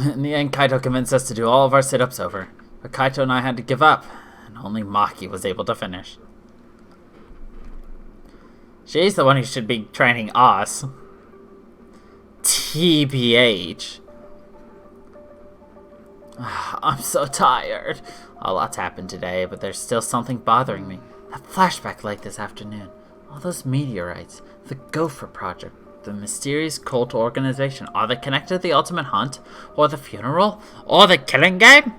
In the end, Kaito convinced us to do all of our sit-ups over. But Kaito and I had to give up, and only Maki was able to finish. She's the one who should be training us. TBH. I'm so tired. A lot's happened today, but there's still something bothering me. That flashback light this afternoon. All those meteorites. The Gopher Project. The mysterious cult organization. Are they connected to the Ultimate Hunt? Or the funeral? Or the killing game?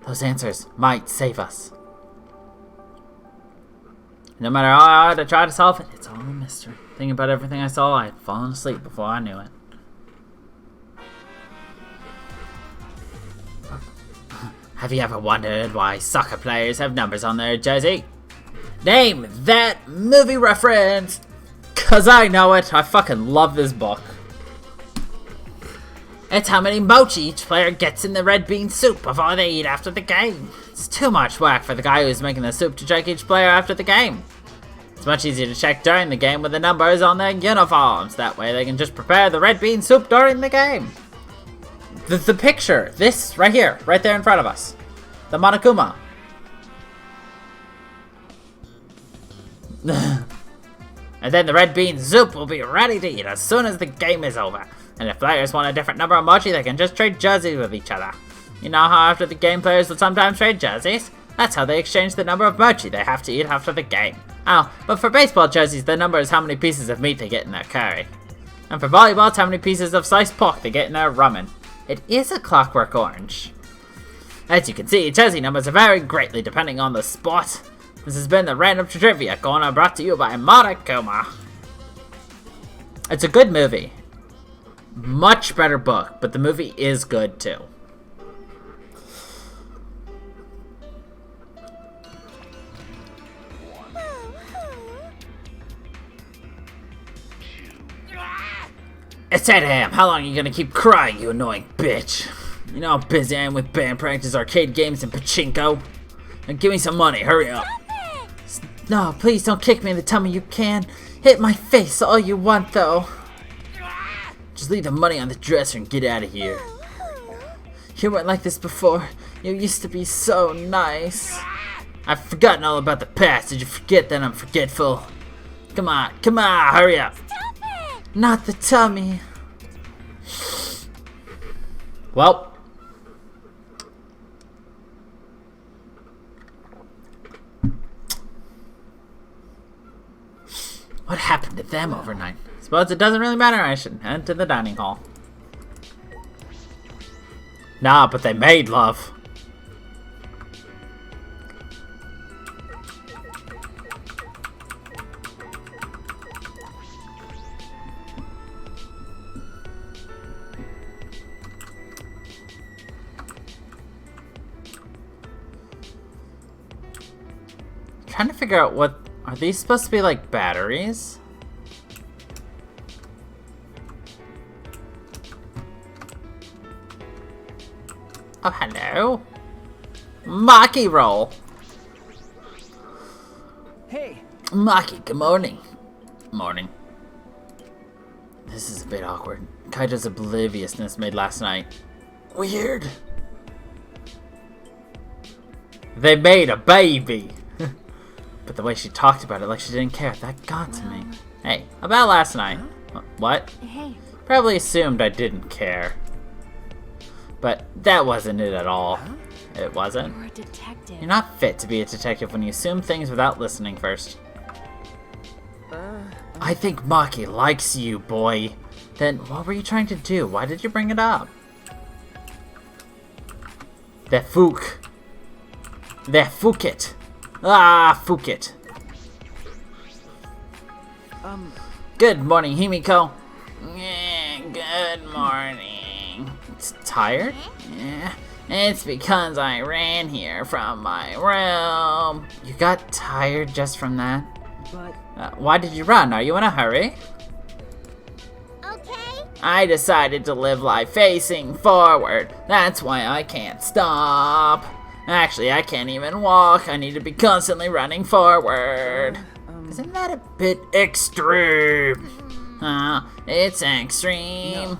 Those answers might save us. No matter how hard I try to solve it, it's all a mystery. Thinking about everything I saw, I had fallen asleep before I knew it. Have you ever wondered why soccer players have numbers on their jersey? Name that movie reference! Cause I know it. I fucking love this book. It's how many mochi each player gets in the red bean soup before they eat after the game. It's too much work for the guy who's making the soup to check each player after the game. It's much easier to check during the game with the numbers on their uniforms. That way they can just prepare the red bean soup during the game. The picture, this right here, right there in front of us. The Monokuma. And then the red bean soup will be ready to eat as soon as the game is over. And if players want a different number of mochi, they can just trade jerseys with each other. You know how after the game players will sometimes trade jerseys? That's how they exchange the number of mochi they have to eat after the game. Oh, but for baseball jerseys, the number is how many pieces of meat they get in their curry. And for volleyball, it's how many pieces of sliced pork they get in their ramen. It is a clockwork orange. As you can see, jersey numbers vary greatly depending on the sport. This has been the Random Trivia Corner brought to you by Monokuma. It's a good movie. Much better book, but the movie is good too. It's 8 a.m. How long are you gonna keep crying, you annoying bitch? You know how busy I am with band practice, arcade games, and pachinko? And give me some money, hurry up. No, please don't kick me in the tummy, you can. Hit my face all you want, though. Just leave the money on the dresser and get out of here. You weren't like this before. You used to be so nice. I've forgotten all about the past. Did you forget that I'm forgetful? Come on, hurry up. Not the tummy. Well. What happened to them overnight? Suppose it doesn't really matter. I should head to the dining hall. Nah, but they made love. Trying to figure out what are these supposed to be, like batteries? Oh, hello. Maki roll. Hey. Maki, good morning. Morning. This is a bit awkward. Kaito's obliviousness made last night weird. They made a baby. But the way she talked about it like she didn't care, that got to me. Hey, about last night. What? Hey. Probably assumed I didn't care. But that wasn't it at all. It wasn't. You're a detective. You're not fit to be a detective when you assume things without listening first. I think Maki likes you, boy. Then what were you trying to do? Why did you bring it up? The Fook. The Fukit. Ah, Fukit. Good morning, Himiko. Good morning. It's tired? Yeah. It's because I ran here from my room. You got tired just from that? But Why did you run? Are you in a hurry? Okay. I decided to live life facing forward. That's why I can't stop. Actually, I can't even walk. I need to be constantly running forward. Isn't that a bit extreme? It's extreme. No.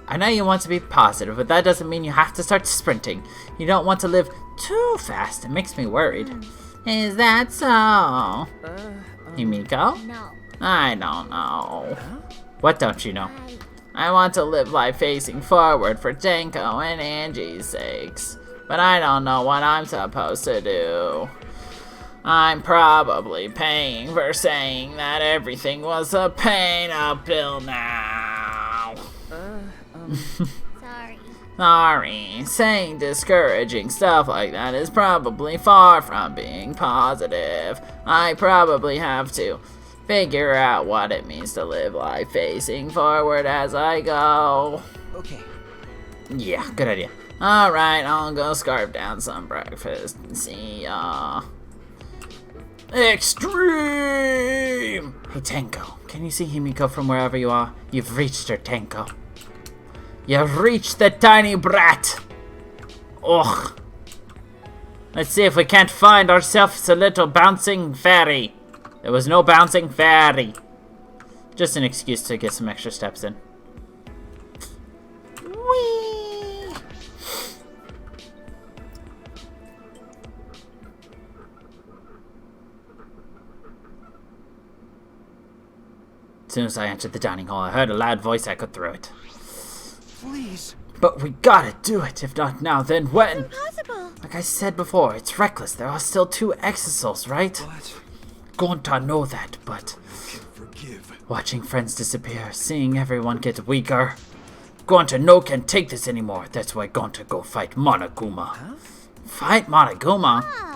I know you want to be positive, but that doesn't mean you have to start sprinting. You don't want to live too fast. It makes me worried. Is that so? Himiko? No. I don't know. What don't you know? I want to live life facing forward for Denko and Angie's sakes. But I don't know what I'm supposed to do. I'm probably paying for saying that everything was a pain up till now. Sorry. Sorry, saying discouraging stuff like that is probably far from being positive. I probably have to figure out what it means to live life facing forward as I go. Okay. Yeah, good idea. Alright, I'll go scarf down some breakfast. See ya. Extreme! Hey, Tenko, can you see Himiko from wherever you are? You've reached her, Tenko. You've reached the tiny brat! Ugh. Let's see if we can't find ourselves a little bouncing fairy. There was no bouncing fairy. Just an excuse to get some extra steps in. Whee! As soon as I entered the dining hall, I heard a loud voice echo through it. Please. But we gotta do it. If not now, then when? Impossible. Like I said before, it's reckless. There are still 2 exisouls, right? What? Gonta know that, but Forgive. watching friends disappear, seeing everyone get weaker. Gonta no can take this anymore. That's why Gonta go fight Monokuma. Huh? Fight Monokuma? Oh.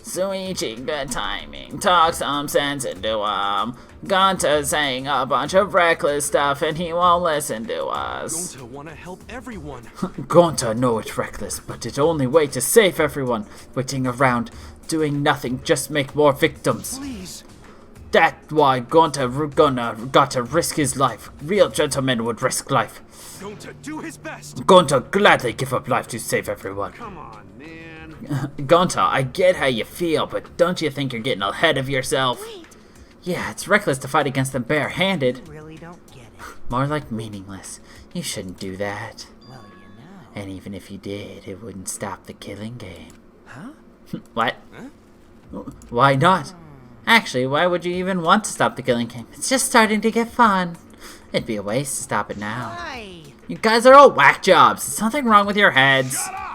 Suichi, good timing. Talk some sense into him. Gonta's saying a bunch of reckless stuff and he won't listen to us. Gonta wanna help everyone. Gonta know it's reckless, but it's only way to save everyone. Waiting around, doing nothing, just make more victims. Please. That's why Gonta gotta risk his life. Real gentlemen would risk life. Gonta do his best. Gonta gladly give up life to save everyone. Come on, man. Gonta, I get how you feel, but don't you think you're getting ahead of yourself? Wait. Yeah, it's reckless to fight against them barehanded. Really don't get it. More like meaningless. You shouldn't do that. Well, you know. And even if you did, it wouldn't stop the killing game. Huh? What? Huh? Why not? Actually, why would you even want to stop the killing game? It's just starting to get fun. It'd be a waste to stop it now. Why? You guys are all whack jobs. Is something wrong with your heads? Shut up!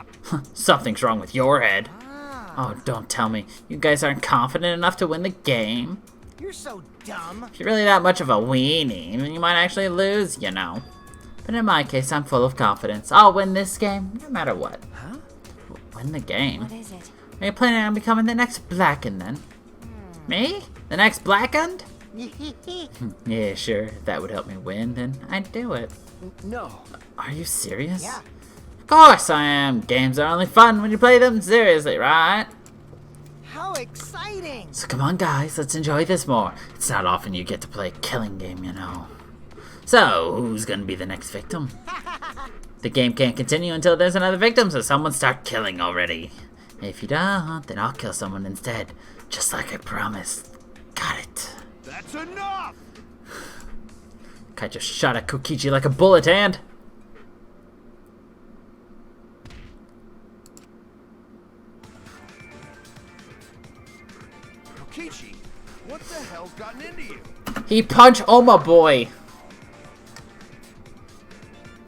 Something's wrong with your head. Ah, Oh, don't tell me. You guys aren't confident enough to win the game. you're so dumb. If you're really that much of a weenie, then you might actually lose, you know. But in my case, I'm full of confidence. I'll win this game, no matter what. Huh? Win the game? What is it? Are you planning on becoming the next Blackened then? Me? The next Blackened? Yeah, sure. If that would help me win, then I'd do it. No. Are you serious? Yeah. Of course I am. Games are only fun when you play them seriously, right? How exciting! So come on, guys. Let's enjoy this more. It's not often you get to play a killing game, you know. So, who's gonna be the next victim? The game can't continue until there's another victim, so someone start killing already. If you don't, then I'll kill someone instead. Just like I promised. Got it. That's enough! I just shot at Kokichi like a bullet, and... Kokichi, what the hell's gotten into you? He punched Oma Boy.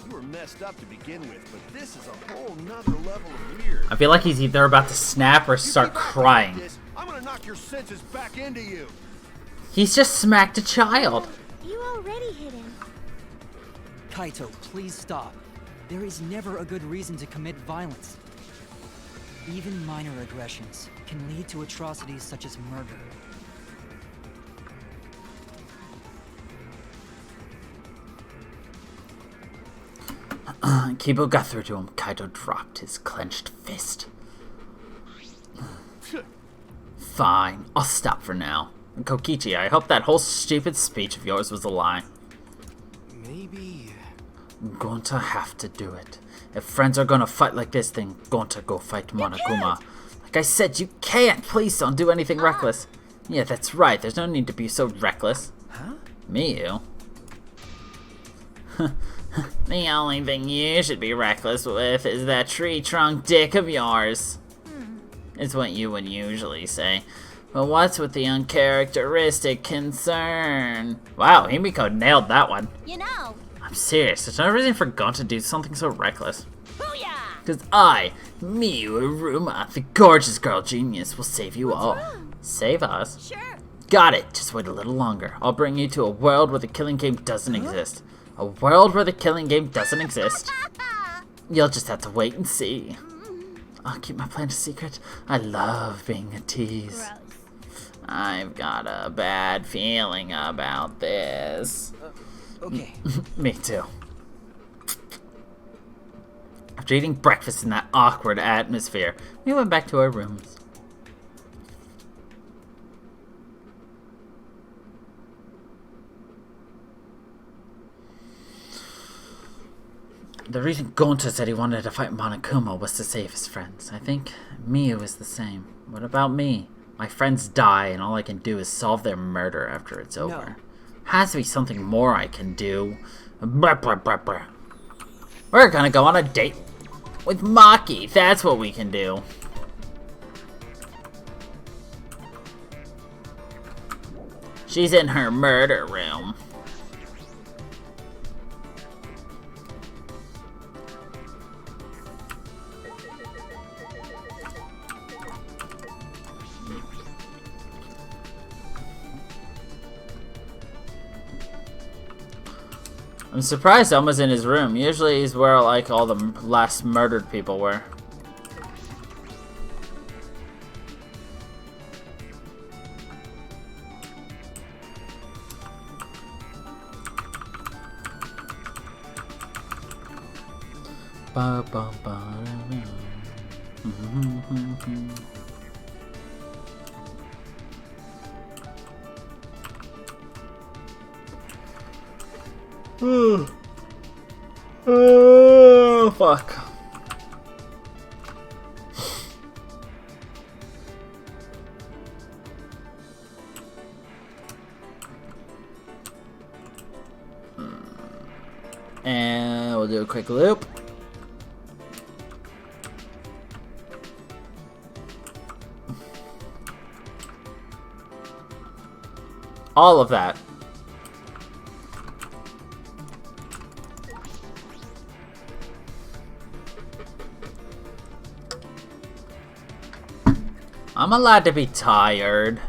You were messed up to begin with, but this is a whole nother level of weird. I feel like he's either about to snap or start You keep acting crying. like this, I'm gonna knock your senses back into you. He's just smacked a child. You already hit him. Kaito, please stop. There is never a good reason to commit violence. Even minor aggressions can lead to atrocities such as murder. Kibo got through to him. Kaito dropped his clenched fist. Fine, I'll stop for now. And Kokichi, I hope that whole stupid speech of yours was a lie. Maybe... I'm going to have to do it. If friends are gonna fight like this, then going to go fight Monokuma. Like I said, you can't! Please don't do anything reckless. Yeah, that's right. There's no need to be so reckless. Huh? Me, you. The only thing you should be reckless with is that tree trunk dick of yours. It's what you would usually say. But what's with the uncharacteristic concern? Wow, Himiko nailed that one. You know. I'm serious, there's no reason for Gon to do something so reckless. Booyah! Because I, Miu Aruma, the gorgeous girl genius, will save you all. wrong? Save us? Sure. Got it, just wait a little longer. I'll bring you to a world where the killing game doesn't exist. A world where the killing game doesn't exist. You'll just have to wait and see. I'll keep my plan a secret. I love being a tease. Gross. I've got a bad feeling about this. Okay. Me too. After eating breakfast in that awkward atmosphere, we went back to our rooms. The reason Gonta said he wanted to fight Monokuma was to save his friends. I think Miu is the same. What about me? My friends die and all I can do is solve their murder after it's over. Has to be something more I can do. Brr, brr, brr, brr. We're gonna go on a date with Maki. That's what we can do. She's in her murder room. I'm surprised Elma's in his room. Usually he's where like all the last murdered people were. Ba, ba, ba, da, Oh, fuck. And we'll do a quick loop. All of that. I'm allowed to be tired.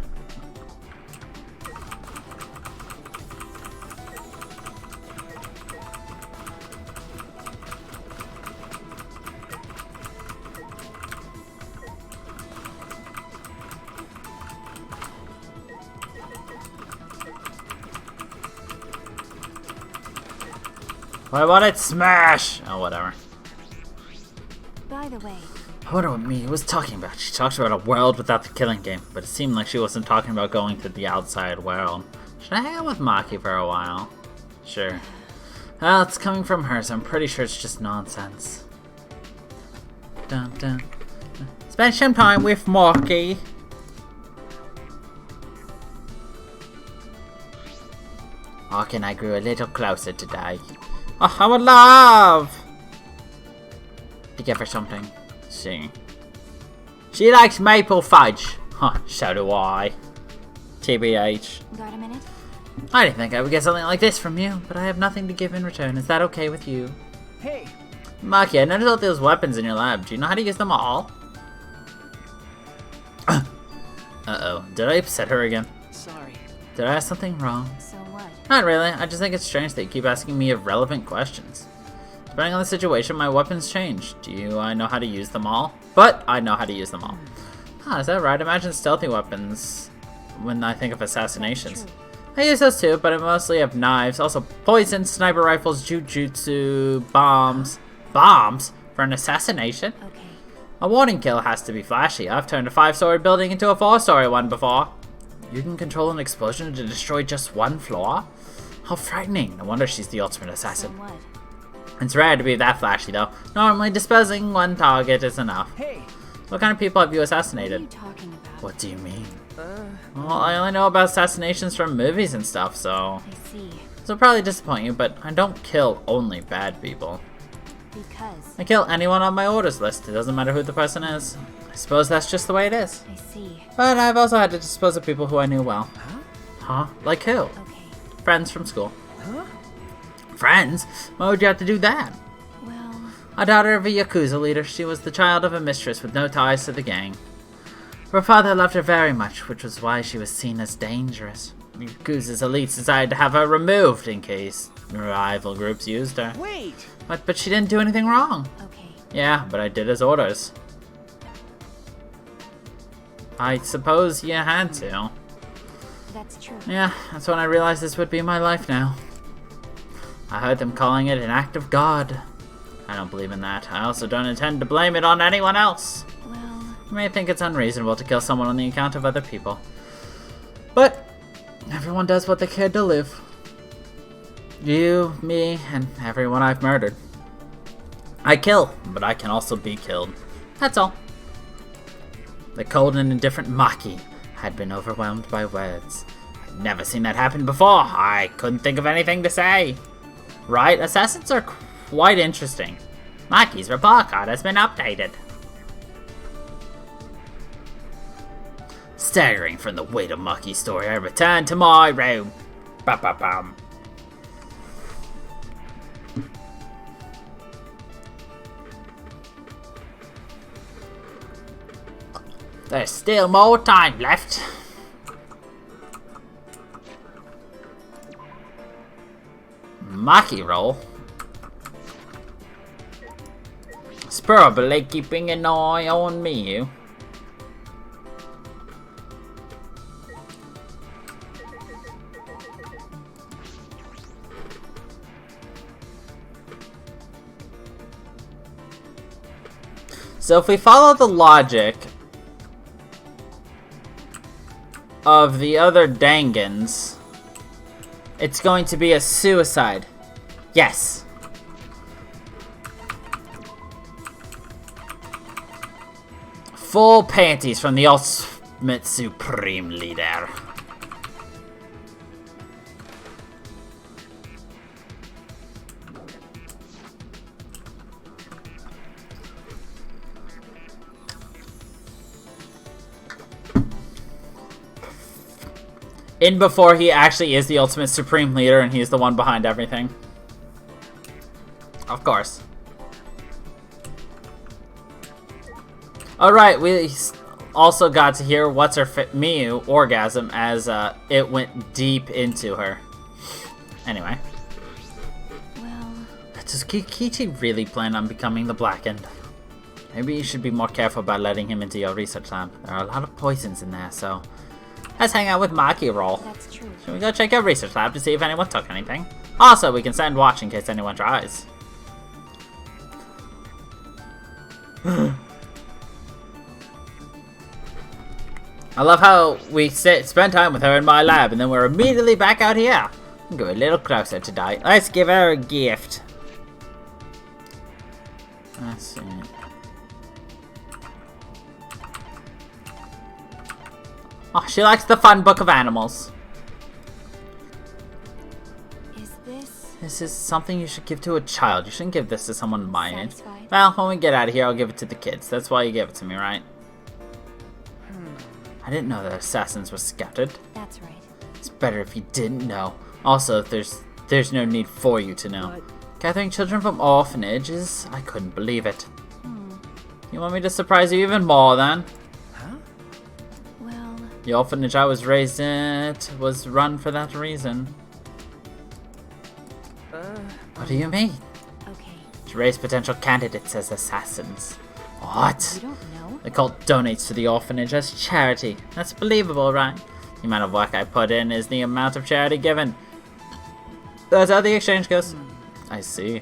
Why won't it smash? Oh, whatever. By the way, I wonder what Mia was talking about. She talked about a world without the killing game, but it seemed like she wasn't talking about going to the outside world. Should I hang out with Maki for a while? Sure. Well, it's coming from her, so I'm pretty sure it's just nonsense. Dun, dun. Spend some time with Maki. Maki and I grew a little closer today. Oh, I would love to give her something. See. She likes maple fudge. Huh, so do I. TBH. got a minute? I didn't think I would get something like this from you, but I have nothing to give in return. Is that okay with you? Hey! Maki, I noticed all those weapons in your lab. Do you know how to use them all? Uh-oh. Did I upset her again? Sorry. Did I ask something wrong? So what? Not really. I just think it's strange that you keep asking me irrelevant questions. Depending on the situation, my weapons change. I know how to use them all? But I know how to use them all. Ah, is that right? Imagine stealthy weapons when I think of assassinations. I use those too, but I mostly have knives, also poison, sniper rifles, jujutsu, bombs. Bombs? For an assassination? Okay. A warning kill has to be flashy. I've turned a 5-story building into a 4-story one before. You can control an explosion to destroy just one floor? How frightening. No wonder she's the ultimate So assassin. what? It's rare to be that flashy though. Normally disposing one target is enough. Hey! What kind of people have you What are assassinated? you talking about? What do you mean? Well, I only know about assassinations from movies and stuff, so... I see. This will probably disappoint you, but I don't kill only bad people. Because I kill anyone on my orders list. It doesn't matter who the person is. I suppose that's just the way it is. I see. But I've also had to dispose of people who I knew well. Huh? Huh? Like who? Okay. Friends from school. Huh? Friends? Why would you have to do that? Well, A daughter of a Yakuza leader, she was the child of a mistress with no ties to the gang. Her father loved her very much, which was why she was seen as dangerous. Yakuza's elites decided to have her removed in case rival groups used her. Wait! But she didn't do anything wrong. okay. Yeah, but I did his orders. I suppose you had to. That's true. Yeah, that's when I realized this would be my life now. I heard them calling it an act of God. I don't believe in that. I also don't intend to blame it on anyone else. Well, You may think it's unreasonable to kill someone on the account of other people. But everyone does what they can to live. You, me, and everyone I've murdered. I kill, but I can also be killed. That's all. The cold and indifferent Maki had been overwhelmed by words. I'd never seen that happen before. I couldn't think of anything to say. Right? Assassins are quite interesting. Maki's report card has been updated. Staggering from the weight of Maki's story, I returned to my room. Ba-ba-bum. There's still more time left. Maki roll. It's probably keeping an eye on me. So if we follow the logic of the other Dangans, it's going to be a suicide. Yes. Full panties from the ultimate supreme leader. In before he actually is the ultimate supreme leader and he's the one behind everything. Of course. Alright, we also got to hear what's her Miyu orgasm as it went deep into her. Anyway. well, Does Kikichi really plan on becoming the Blackened? Maybe you should be more careful about letting him into your research lab. There are a lot of poisons in there, so let's hang out with Maki roll. that's true. Should we go check your research lab to see if anyone took anything? Also, we can send watch in case anyone tries. I love how we spend time with her in my lab and then we're immediately back out here. Go a little closer tonight. Let's give her a gift. Let's see. Oh, she likes the fun book of animals. Is this This is something you should give to a child. You shouldn't give this to someone my age. satisfied? Well, when we get out of here, I'll give it to the kids. That's why you gave it to me, right? I didn't know that assassins were scouted. That's right. It's better if you didn't know. Also, there's no need for you to know. Gathering children from orphanages? I couldn't believe it. You want me to surprise you even more, then? Huh? Well, The orphanage I was raised in was run for that reason. What do you mean? okay. To raise potential candidates as assassins. What? You don't know? The cult donates to the orphanage as charity. That's believable, right? The amount of work I put in is the amount of charity given. That's how the exchange goes. I see.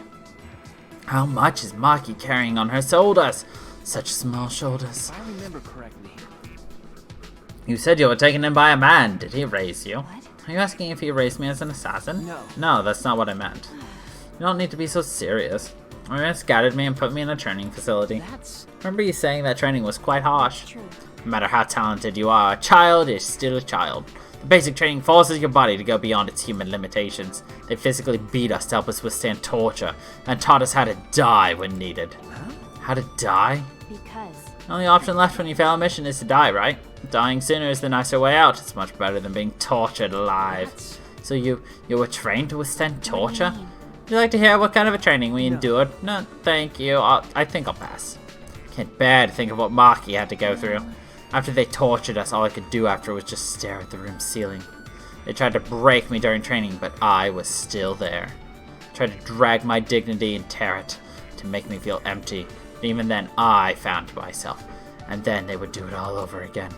How much is Maki carrying on her shoulders? Such small shoulders. If I remember correctly. You said you were taken in by a man. Did he raise you? What? Are you asking if he raised me as an assassin? No. No, that's not what I meant. You don't need to be so serious. My man scouted me and put me in a training facility. That's... Remember you saying that training was quite harsh? True. No matter how talented you are, a child is still a child. The basic training forces your body to go beyond its human limitations. They physically beat us to help us withstand torture, and taught us how to die when needed. How to die? Because. The only option left when you fail a mission is to die, right? Dying sooner is the nicer way out. It's much better than being tortured alive. So you were trained to withstand torture? Would you like to hear what kind of a training we endured? No, thank you. I think I'll pass. Can't bear to think of what Maki had to go through. After they tortured us, all I could do after was just stare at the room's ceiling. They tried to break me during training, but I was still there. Tried to drag my dignity and tear it, to make me feel empty. But even then, I found myself. And then they would do it all over again.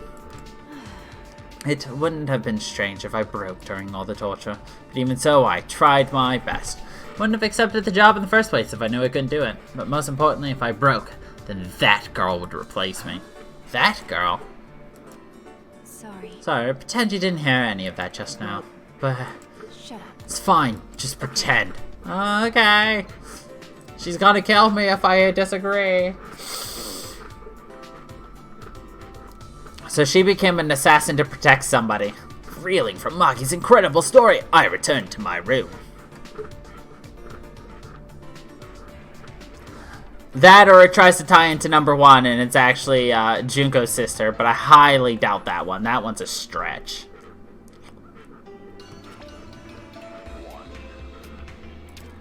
It wouldn't have been strange if I broke during all the torture. But even so, I tried my best. Wouldn't have accepted the job in the first place if I knew I couldn't do it. But most importantly, if I broke, then that girl would replace me. That girl? Sorry, pretend you didn't hear any of that just now. But Shut up. it's fine, just pretend. Okay. She's gonna kill me if I disagree. So she became an assassin to protect somebody. Reeling from Maki's incredible story, I returned to my room. That, or it tries to tie into number 1, and it's actually Junko's sister, but I highly doubt that one. That one's a stretch.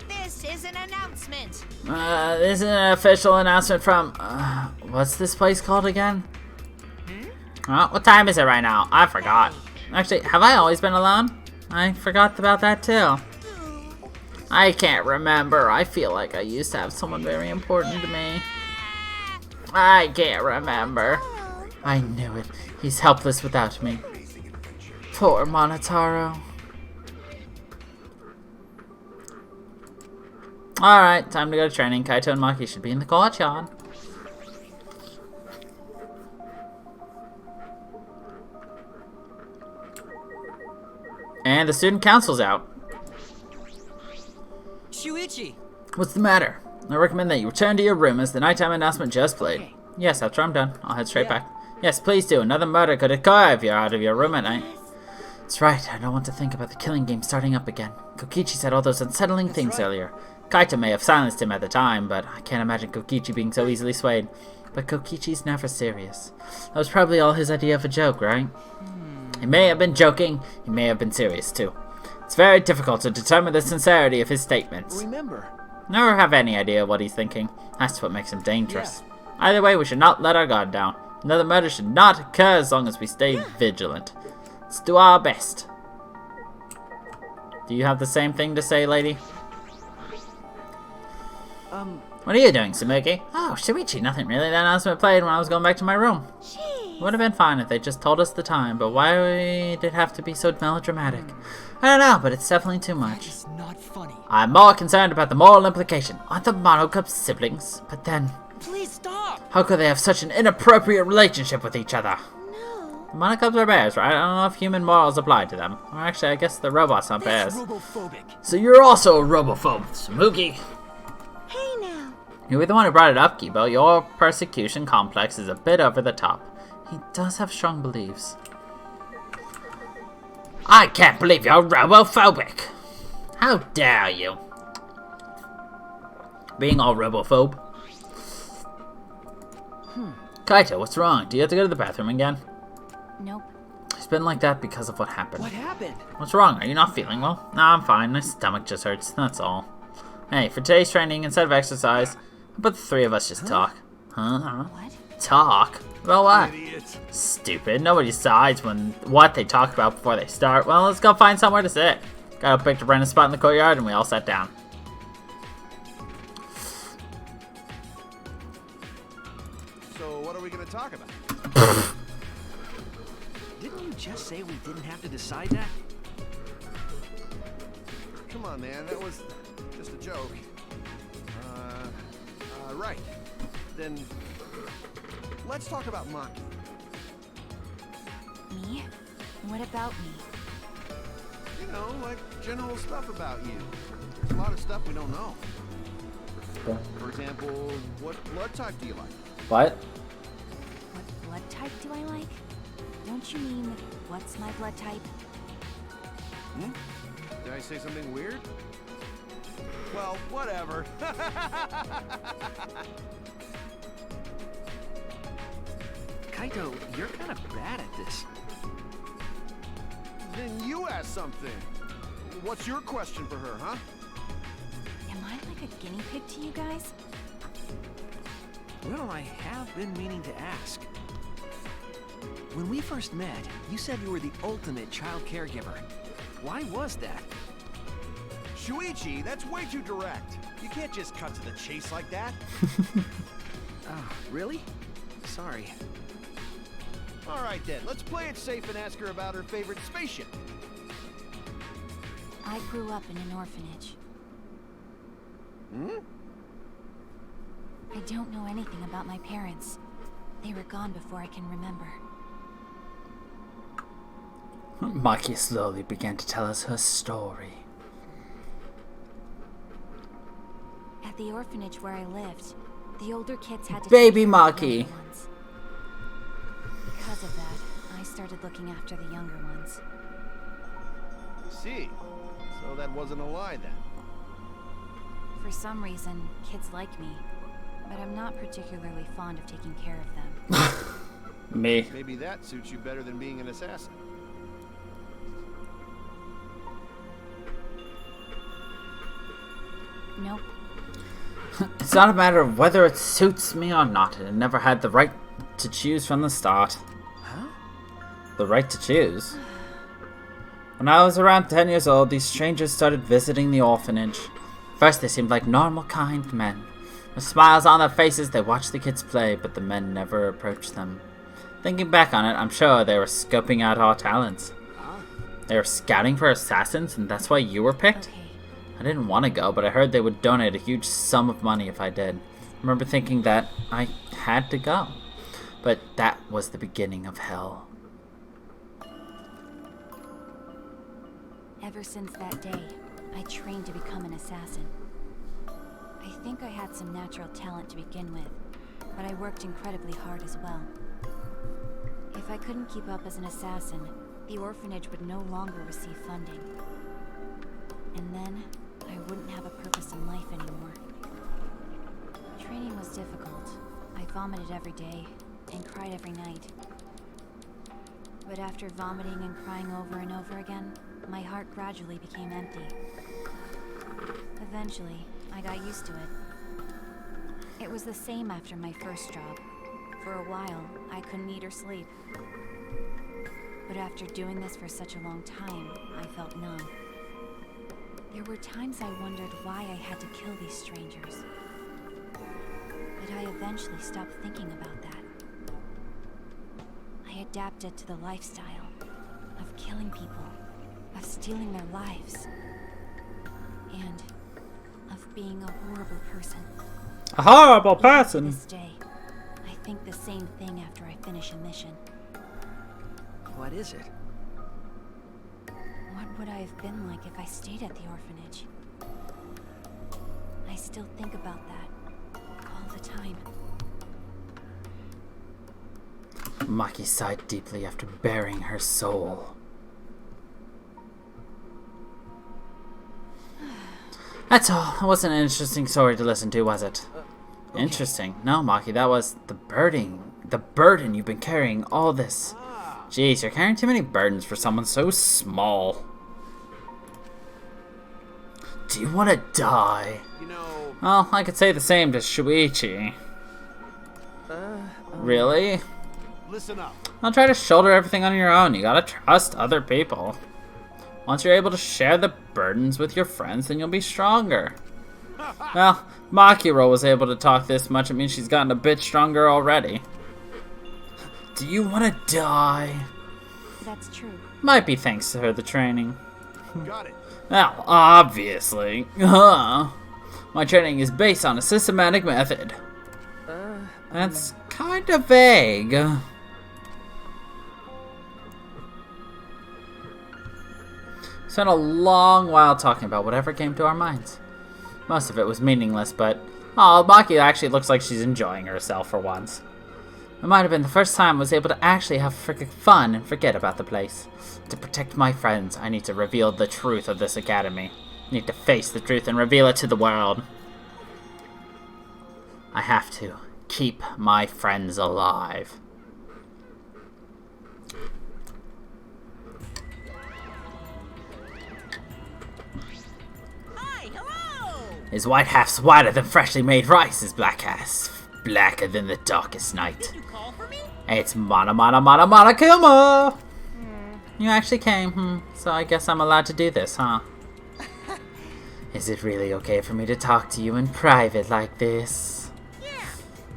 This is an announcement. This is an official announcement from, what's this place called again? What time is it right now? I forgot. Actually, have I always been alone? I forgot about that too. I can't remember. I feel like I used to have someone very important to me. I can't remember. I knew it. He's helpless without me. Poor Monotaro. Alright, time to go to training. Kaito and Maki should be in the courtyard. And the student council's out. Shuichi! What's the matter? I recommend that you return to your room as the nighttime announcement just played. Okay. Yes, after I'm done, I'll head straight back. Yes, please do. Another murder could occur if you're out of your room at night. That's right. I don't want to think about the killing game starting up again. Kokichi said all those unsettling things earlier. Kaito may have silenced him at the time, but I can't imagine Kokichi being so easily swayed. But Kokichi's never serious. That was probably all his idea of a joke, right? He may have been joking. He may have been serious, too. It's very difficult to determine the sincerity of his statements. Remember, Never have any idea what he's thinking. That's what makes him dangerous. Either way, we should not let our guard down. Another murder should not occur as long as we stay vigilant. Let's do our best. Do you have the same thing to say, lady? What are you doing, Sumuki? Oh, Shuichi, nothing really. That announcement played when I was going back to my room. It would have been fine if they just told us the time, but why did it have to be so melodramatic? I don't know, but it's definitely too much. It's not funny. I'm more concerned about the moral implication. Aren't the Monocup siblings? But then, Please stop! how could they have such an inappropriate relationship with each other? No. The Monocups are bears, right? I don't know if human morals apply to them. Or actually, I guess the robots aren't That's bears. robophobic. So you're also a robophobe, Sumuki. Hey now. You were the one who brought it up, Gibo. Your persecution complex is a bit over the top. He does have strong beliefs. I can't believe you're robophobic. How dare you? Being all robophobe. Kaito, what's wrong? Do you have to go to the bathroom again? Nope. It's been like that because of what happened. What happened? What's wrong? Are you not feeling well? No, I'm fine. My stomach just hurts. That's all. Hey, for today's training, instead of exercise, how about the three of us just talk? Huh? What? Talk? About what? idiot. Stupid. Nobody decides what they talk about before they start. Well, let's go find somewhere to sit. Got a picked a random spot in the courtyard and we all sat down. So what are we going to talk about? Didn't you just say we didn't have to decide that? Come on, man. That was just a joke. Right. Then let's talk about Maki. Me? What about me? You know, like general stuff about you. There's a lot of stuff we don't know. For example, what blood type do you like? What? What blood type type do I like? Don't you mean, what's my blood type? Hmm? Did I say something weird? Well, whatever. Kaito, you're kind of bad at this. Then you ask something. What's your question for her, huh? Am I like a guinea pig to you guys? Well, I have been meaning to ask. When we first met, you said you were the ultimate child caregiver. Why was that? Shuichi, that's way too direct. You can't just cut to the chase like that. Oh, really? Sorry. All right then, let's play it safe and ask her about her favorite spaceship. I grew up in an orphanage. Hmm? I don't know anything about my parents. They were gone before I can remember. Maki slowly began to tell us her story. At the orphanage where I lived, the older kids had to Baby take care of the Maki. younger ones. Because of that, I started looking after the younger ones. See. So that wasn't a lie then. For some reason, kids like me, but I'm not particularly fond of taking care of them. Me. Maybe that suits you better than being an assassin. Nope. It's not a matter of whether it suits me or not. It never had the right to choose from the start. Huh? The right to choose? When I was around 10 years old, these strangers started visiting the orphanage. First, they seemed like normal, kind men. With smiles on their faces, they watched the kids play, but the men never approached them. Thinking back on it, I'm sure they were scoping out our talents. They were scouting for assassins, and that's why you were picked? Okay. I didn't want to go, but I heard they would donate a huge sum of money if I did. I remember thinking that I had to go. But that was the beginning of hell. Ever since that day, I trained to become an assassin. I think I had some natural talent to begin with, but I worked incredibly hard as well. If I couldn't keep up as an assassin, the orphanage would no longer receive funding. And then, I wouldn't have a purpose in life anymore. Training was difficult. I vomited every day, and cried every night. But after vomiting and crying over and over again, my heart gradually became empty. Eventually, I got used to it. It was the same after my first job. For a while, I couldn't eat or sleep. But after doing this for such a long time, I felt numb. There were times I wondered why I had to kill these strangers. But I eventually stopped thinking about that. I adapted to the lifestyle of killing people, of stealing their lives, and of being a horrible person. A horrible To person! this day, I think the same thing after I finish a mission. What is it? What would I have been like if I stayed at the orphanage? I still think about that all the time. Maki sighed deeply after baring her soul. That's all. It wasn't an interesting story to listen to, was it? Okay. Interesting. No, Maki, that was the burden you've been carrying all this. Jeez, you're carrying too many burdens for someone so small. Do you want to die? You know, Well, I could say the same to Shuichi. Really? listen up. Don't try to shoulder everything on your own. You gotta trust other people. Once you're able to share the burdens with your friends, then you'll be stronger. Well, Makiro was able to talk this much. It means she's gotten a bit stronger already. Do you want to die? That's true. Might be thanks to her, the training. Got it. Well, obviously. My training is based on a systematic method. That's kind of vague. Spent a long while talking about whatever came to our minds. Most of it was meaningless, but oh, Maki actually looks like she's enjoying herself for once. It might have been the first time I was able to actually have freaking fun and forget about the place. To protect my friends, I need to reveal the truth of this academy. I need to face the truth and reveal it to the world. I have to keep my friends alive. Hi, hello! His white half's whiter than freshly made rice, his black half's blacker than the darkest night. Did you call for me? It's Monokuma! You actually came, so I guess I'm allowed to do this, huh? Is it really okay for me to talk to you in private like this? Yeah.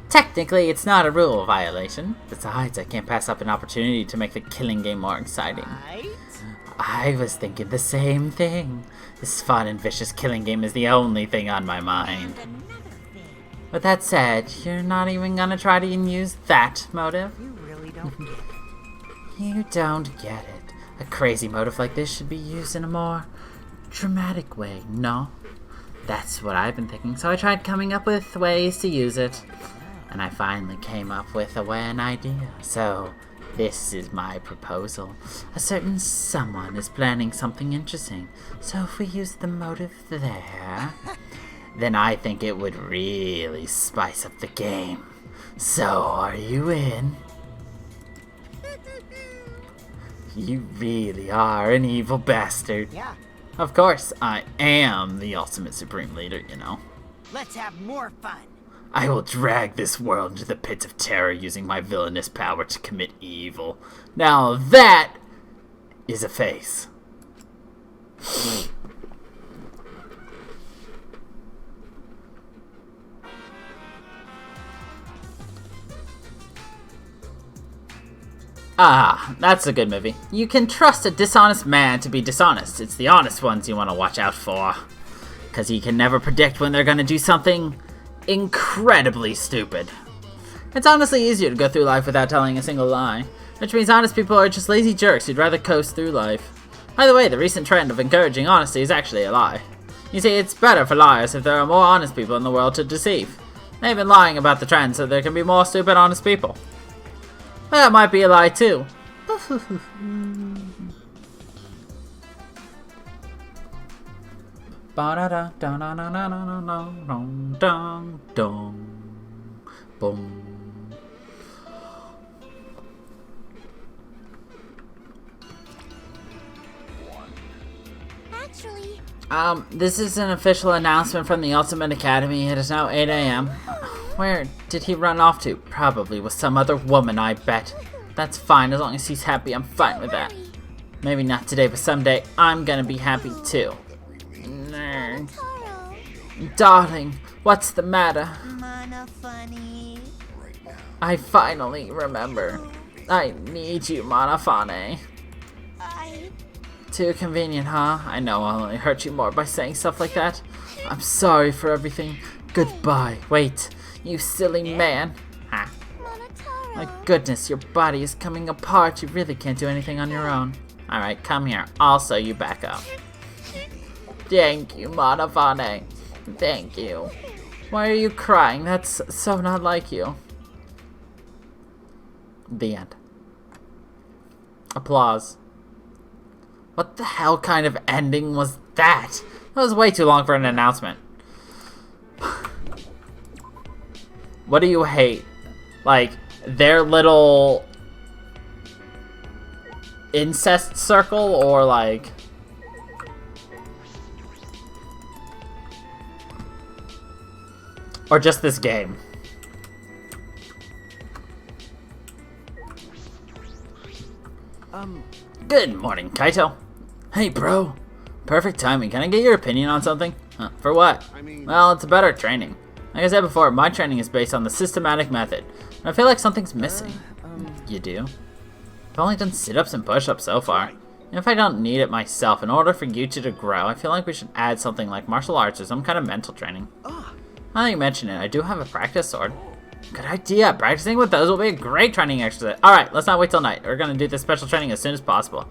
Technically, it's not a rule violation. Besides, I can't pass up an opportunity to make the killing game more exciting. Right? I was thinking the same thing. This fun and vicious killing game is the only thing on my mind. And another thing. With that said, you're not even gonna try to use that motive? You really don't get it. You don't get it. A crazy motive like this should be used in a more dramatic way, no? That's what I've been thinking, so I tried coming up with ways to use it. And I finally came up with an idea. So, this is my proposal. A certain someone is planning something interesting. So if we use the motive there, then I think it would really spice up the game. So, are you in? You really are an evil bastard. Yeah. Of course, I am the ultimate supreme leader, you know. Let's have more fun. I will drag this world into the pits of terror using my villainous power to commit evil. Now that is a face. Ah, that's a good movie. You can trust a dishonest man to be dishonest. It's the honest ones you want to watch out for. Because you can never predict when they're going to do something incredibly stupid. It's honestly easier to go through life without telling a single lie. Which means honest people are just lazy jerks who'd rather coast through life. By the way, the recent trend of encouraging honesty is actually a lie. You see, it's better for liars if there are more honest people in the world to deceive. They've been lying about the trend so there can be more stupid honest people. Well, that might be a lie too. Boom. Actually, This is an official announcement from the Ultimate Academy. It is now 8 a.m. Where did he run off to? Probably with some other woman, I bet. That's fine, as long as he's happy, I'm fine with that. Maybe not today, but someday I'm gonna be happy too. Nerd. Darling, what's the matter? Mana funny. I finally remember. I need you, Manafane. I... Too convenient, huh? I know I'll only hurt you more by saying stuff like that. I'm sorry for everything. Goodbye. Wait, you silly man. Ha. My goodness, your body is coming apart. You really can't do anything on your own. Alright, come here. I'll sew you back up. Thank you, Manafane. Thank you. Why are you crying? That's so not like you. The end. Applause. What the hell kind of ending was that? That was way too long for an announcement. What do you hate? Like, their little incest circle, or like... or just this game? Good morning, Kaito. Hey, bro. Perfect timing. Can I get your opinion on something? For what? I mean... Well, it's about our training. Like I said before, my training is based on the systematic method. And I feel like something's missing. You do? I've only done sit-ups and push-ups so far. And if I don't need it myself, in order for you two to grow, I feel like we should add something like martial arts or some kind of mental training. Now that you mention it, I do have a practice sword. Good idea. Practicing with those will be a great training exercise. Alright, let's not wait till night. We're gonna do this special training as soon as possible.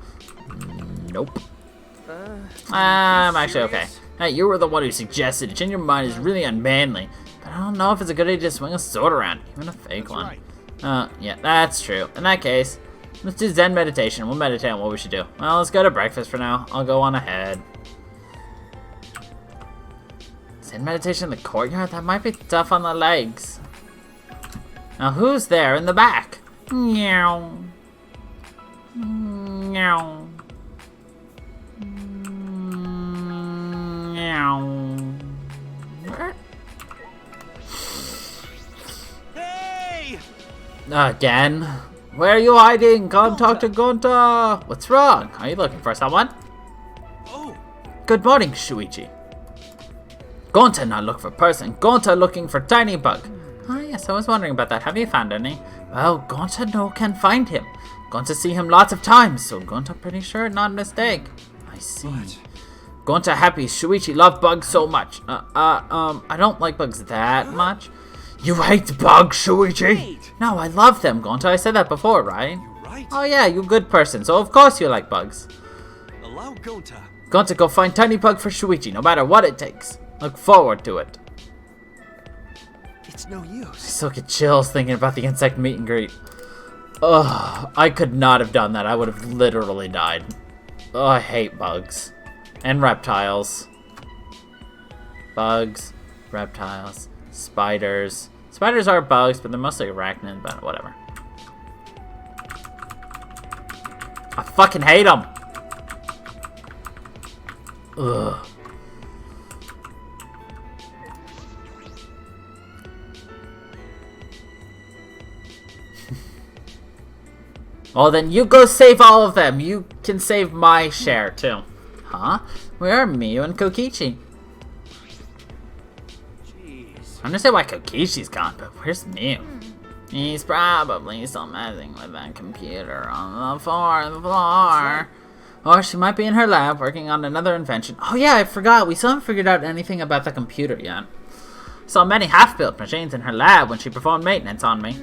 Nope. I'm actually okay. Hey, you were the one who suggested it. Change your mind is really unmanly. But I don't know if it's a good idea to swing a sword around, even a fake one. Right. Yeah, that's true. In that case, let's do Zen meditation. We'll meditate on what we should do. Well, let's go to breakfast for now. I'll go on ahead. Zen meditation in the courtyard? That might be tough on the legs. Now, who's there in the back? Meow. Meow. Meow. Hey! Again? Where are you hiding? Come talk to Gonta! What's wrong? Are you looking for someone? Oh, Good morning, Shuichi. Gonta not look for person. Gonta looking for tiny bug. Ah, yes, I was wondering about that. Have you found any? Well, Gonta no can find him. Gonta see him lots of times, so Gonta pretty sure not mistake. I see. What? Gonta happy Shuichi love bugs so much. I don't like bugs that much. You hate bugs, Shuichi? Wait. No, I love them, Gonta. I said that before, right? You're right. Oh yeah, you good person, so of course you like bugs. Allow Gonta. Gonta go find tiny bug for Shuichi, no matter what it takes. Look forward to it. It's no I use. still get chills thinking about the insect meet and greet. Ugh, I could not have done that. I would have literally died. Oh, I hate bugs. And reptiles. Bugs, reptiles, spiders. Spiders are bugs, but they're mostly arachnids, but whatever. I fucking hate them! Ugh. Well, then you go save all of them. You can save my share, too. Huh? Where are Miyu and Kokichi? Jeez. I understand why Kokichi's gone, but where's Miyu? He's probably still messing with that computer on the fourth floor. Or she might be in her lab working on another invention. Oh yeah, I forgot. We still haven't figured out anything about the computer yet. Saw many half-built machines in her lab when she performed maintenance on me.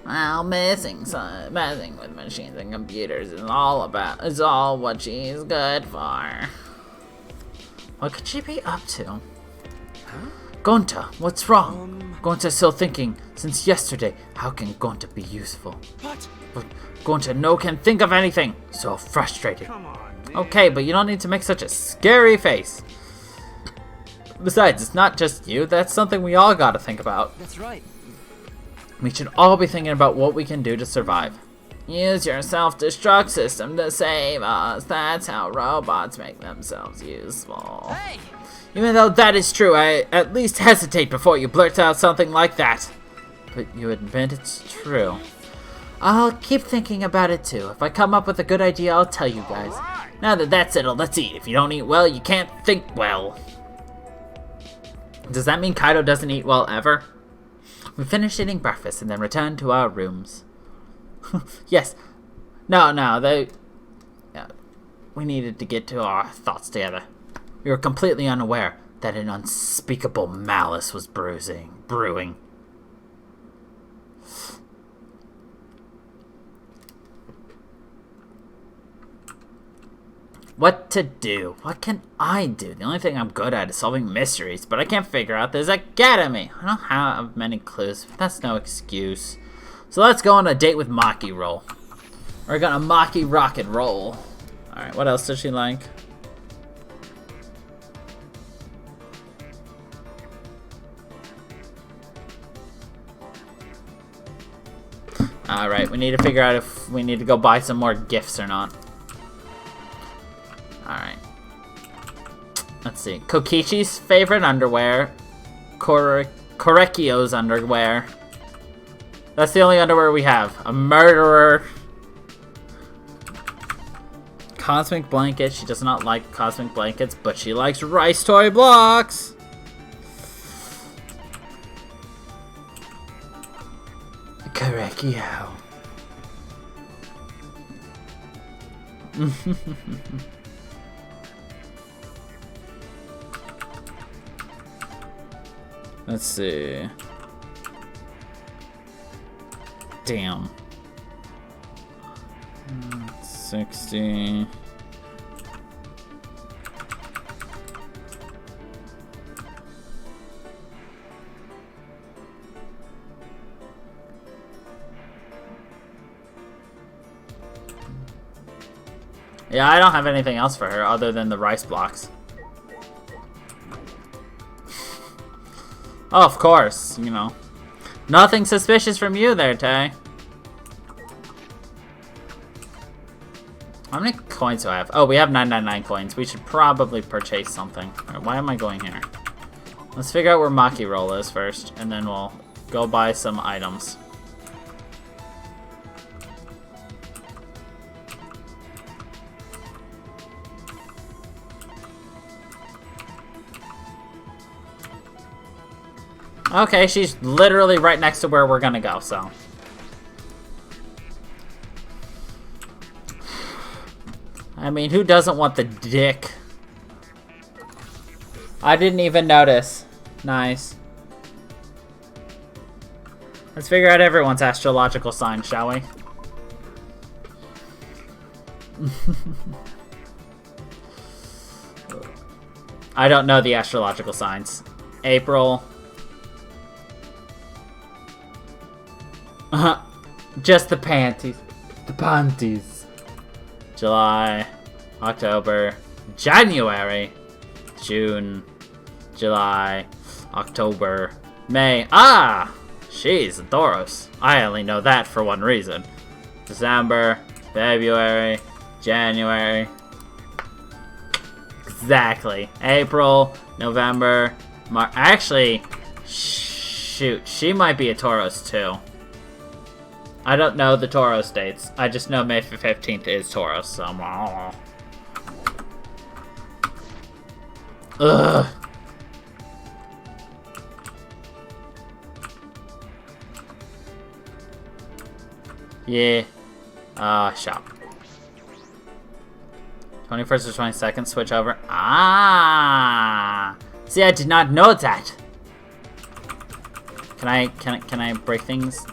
Well, messing with machines and computers is all what she's good for. What could she be up to? Huh? Gonta, what's wrong? Gonta's still thinking, since yesterday, how can Gonta be useful? What? But Gonta no can think of anything. So frustrated. Come on, man. Okay, but you don't need to make such a scary face. Besides, it's not just you. That's something we all gotta think about. That's right. We should all be thinking about what we can do to survive. Use your self-destruct system to save us. That's how robots make themselves useful. Hey! Even though that is true, I at least hesitate before you blurt out something like that. But you admit it's true. I'll keep thinking about it too. If I come up with a good idea, I'll tell you guys. Now that that's settled, let's eat. If you don't eat well, you can't think well. Does that mean Kaido doesn't eat well ever? We finished eating breakfast and then returned to our rooms. Yes. No, yeah, we needed to get to our thoughts together. We were completely unaware that an unspeakable malice was brewing. What to do? What can I do? The only thing I'm good at is solving mysteries, but I can't figure out this academy. I don't have many clues, but that's no excuse. So let's go on a date with Maki roll. We're gonna Maki rock and roll. Alright, what else does she like? Alright, we need to figure out if we need to go buy some more gifts or not. Alright. Let's see. Kokichi's favorite underwear. Korekio's underwear. That's the only underwear we have. A murderer. Cosmic blanket. She does not like cosmic blankets, but she likes rice toy blocks. Korekio. Let's see. Damn. 60. Yeah, I don't have anything else for her other than the rice blocks. Oh, of course, you know. Nothing suspicious from you there, Tay. How many coins do I have? Oh, we have 999 coins. We should probably purchase something. Alright, why am I going here? Let's figure out where Maki Roll is first, and then we'll go buy some items. Okay, she's literally right next to where we're gonna go, so. I mean, who doesn't want the dick? I didn't even notice. Nice. Let's figure out everyone's astrological sign, shall we? I don't know the astrological signs. April. Just the panties. The panties. July. October. January. June. July. October. May. Ah! She's a Taurus. I only know that for one reason. December. February. January. Exactly. April. November. March. Actually, shoot. She might be a Taurus too. I don't know the Taurus dates. I just know May 15th is Taurus, so I'm... Ugh. Yeah. Shop. 21st or 22nd, switch over. Ah! See, I did not know that. Can I break things?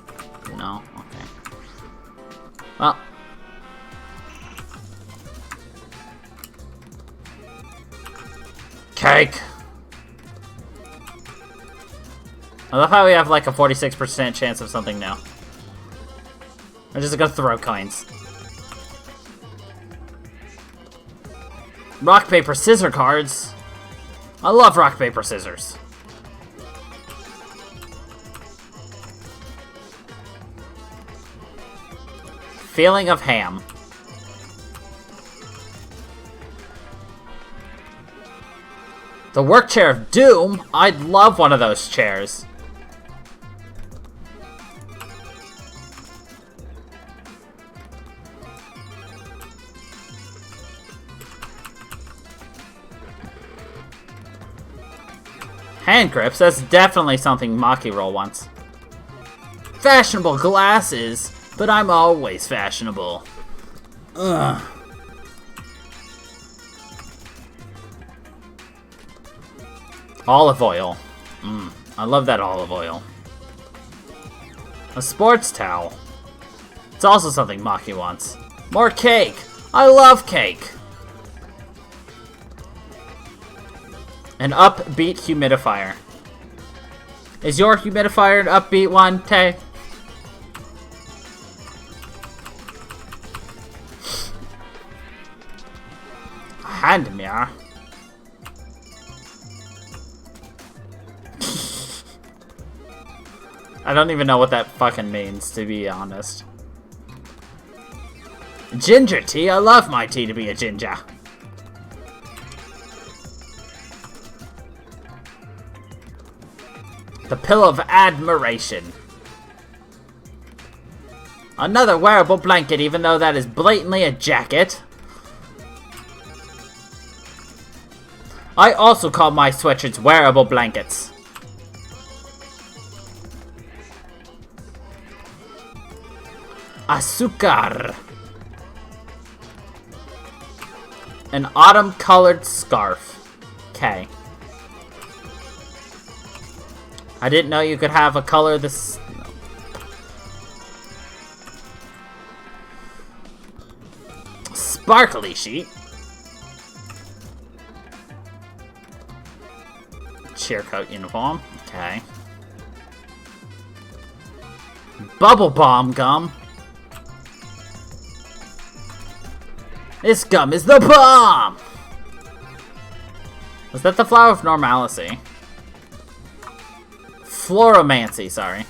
No. Okay. Well. Cake. I love how we have like a 46% chance of something new. I'm just gonna throw coins. Rock, paper, scissors cards. I love rock, paper, scissors. Feeling of ham. The work chair of doom? I'd love one of those chairs. Hand grips, that's definitely something Maki Roll wants. Fashionable glasses, but I'm always fashionable. Ugh. Olive oil. I love that olive oil. A sports towel. It's also something Maki wants. More cake. I love cake. An upbeat humidifier. Is your humidifier an upbeat one, Tay? Hand mirror. I don't even know what that fucking means, to be honest. Ginger tea? I love my tea to be a ginger. The pillow of admiration. Another wearable blanket, even though that is blatantly a jacket. I also call my sweatshirts wearable blankets. Azúcar. An autumn-colored scarf. Okay. I didn't know you could have a color this... Sparkly sheet. Cheer coat uniform. Okay. Bubble bomb gum. This gum is the bomb! Was that the flower of normalcy? Floromancy, sorry.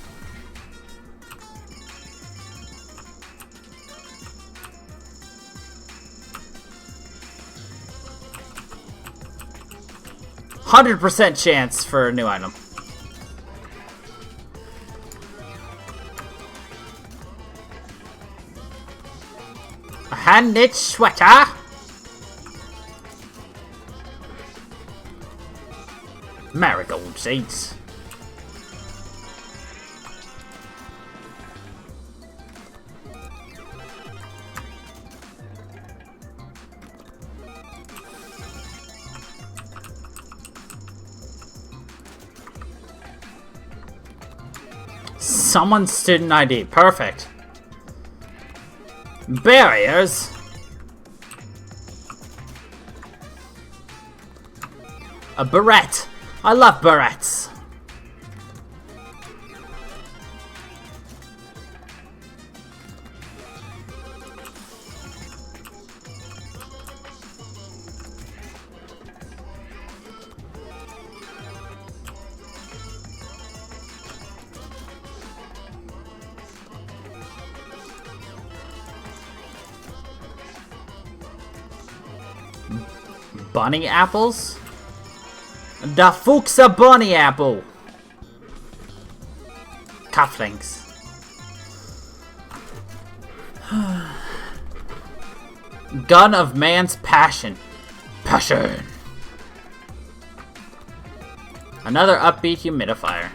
%100 chance for a new item. A hand-knit sweater. Marigold seeds. Someone's student ID. Perfect. Barriers. A beret. I love berets. Bunny apples? Da Fuchsia bunny apple. Cufflinks. Gun of man's passion. Passion. Another upbeat humidifier.